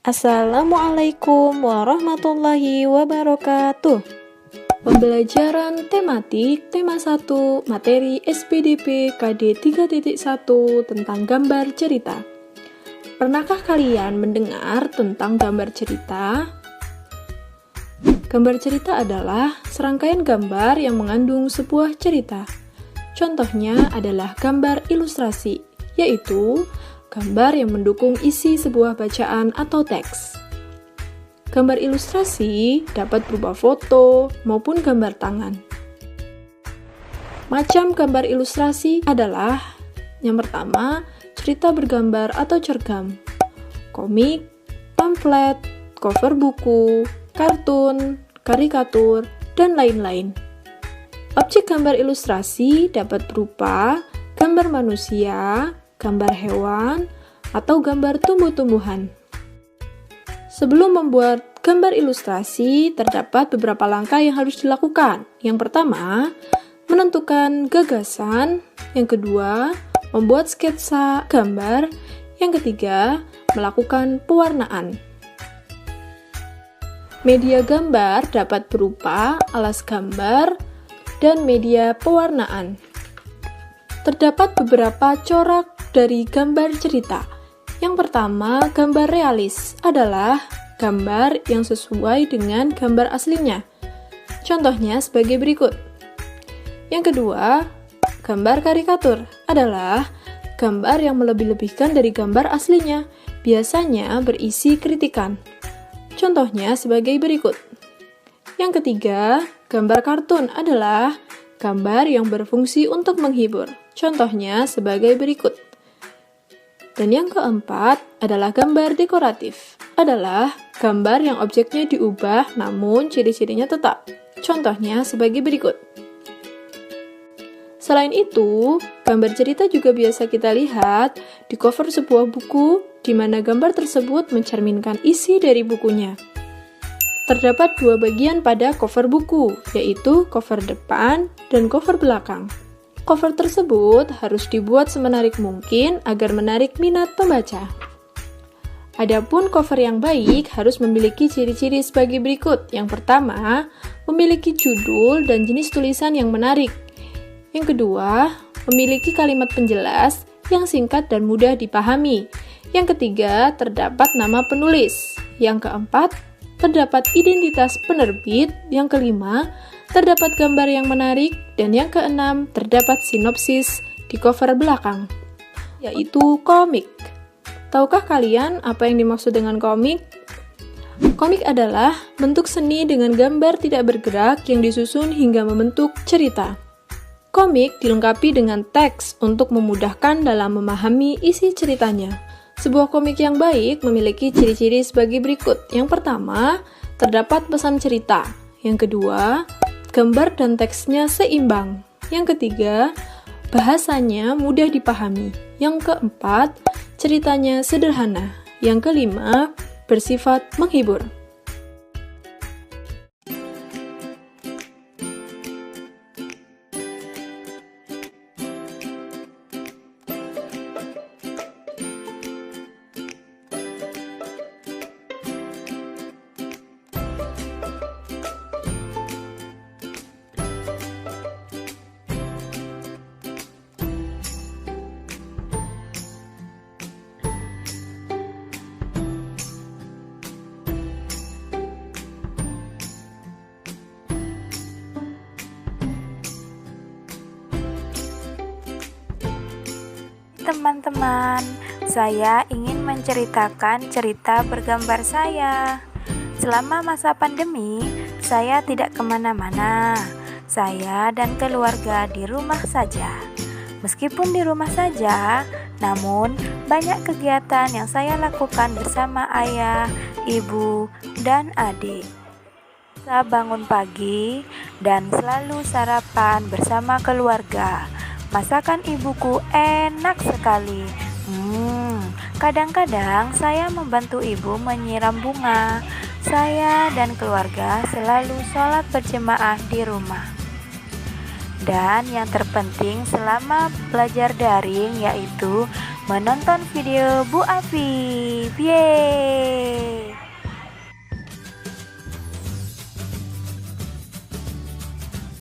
Assalamualaikum warahmatullahi wabarakatuh. Pembelajaran tematik tema 1 materi SPDP KD 3.1 tentang gambar cerita. Pernahkah kalian mendengar tentang gambar cerita? Gambar cerita adalah serangkaian gambar yang mengandung sebuah cerita. Contohnya adalah gambar ilustrasi, yaitu gambar yang mendukung isi sebuah bacaan atau teks. Gambar ilustrasi dapat berupa foto maupun gambar tangan. Macam gambar ilustrasi adalah yang pertama, cerita bergambar atau cergam, komik, pamflet, cover buku, kartun, karikatur, dan lain-lain. Objek gambar ilustrasi dapat berupa gambar manusia, gambar hewan, atau gambar tumbuh-tumbuhan. Sebelum membuat gambar ilustrasi, terdapat beberapa langkah yang harus dilakukan. Yang pertama, menentukan gagasan. Yang kedua, membuat sketsa gambar. Yang ketiga, melakukan pewarnaan. Media gambar dapat berupa alas gambar dan media pewarnaan. Terdapat beberapa corak dari gambar cerita. Yang pertama, gambar realis adalah gambar yang sesuai dengan gambar aslinya. Contohnya sebagai berikut. Yang kedua, gambar karikatur adalah gambar yang melebih-lebihkan dari gambar aslinya, biasanya berisi kritikan. Contohnya sebagai berikut. Yang ketiga, gambar kartun adalah gambar yang berfungsi untuk menghibur. Contohnya sebagai berikut. Dan yang keempat adalah gambar dekoratif. Adalah gambar yang objeknya diubah namun ciri-cirinya tetap. Contohnya sebagai berikut. Selain itu, gambar cerita juga biasa kita lihat di cover sebuah buku di mana gambar tersebut mencerminkan isi dari bukunya. Terdapat dua bagian pada cover buku, yaitu cover depan dan cover belakang. Cover tersebut harus dibuat semenarik mungkin agar menarik minat pembaca. Adapun cover yang baik harus memiliki ciri-ciri sebagai berikut. Yang pertama, memiliki judul dan jenis tulisan yang menarik. Yang kedua, memiliki kalimat penjelas yang singkat dan mudah dipahami. Yang ketiga, terdapat nama penulis. Yang keempat, terdapat identitas penerbit. Yang kelima, terdapat gambar yang menarik. Dan yang keenam, terdapat sinopsis di cover belakang, yaitu komik. Tahukah kalian apa yang dimaksud dengan komik? Komik adalah bentuk seni dengan gambar tidak bergerak yang disusun hingga membentuk cerita. Komik dilengkapi dengan teks untuk memudahkan dalam memahami isi ceritanya. Sebuah komik yang baik memiliki ciri-ciri sebagai berikut. Yang pertama, terdapat pesan cerita. Yang kedua, gambar dan teksnya seimbang. Yang ketiga, bahasanya mudah dipahami. Yang keempat, ceritanya sederhana. Yang kelima, bersifat menghibur. Teman-teman, saya ingin menceritakan cerita bergambar saya. Selama masa pandemi, saya tidak kemana-mana. Saya dan keluarga di rumah saja. Meskipun di rumah saja, namun banyak kegiatan yang saya lakukan bersama ayah, ibu, dan adik. Saya bangun pagi dan selalu sarapan bersama keluarga. Masakan ibuku enak sekali. Kadang-kadang saya membantu ibu menyiram bunga. Saya dan keluarga selalu sholat berjemaah di rumah. Dan yang terpenting selama belajar daring yaitu menonton video Bu Afif. Yeay!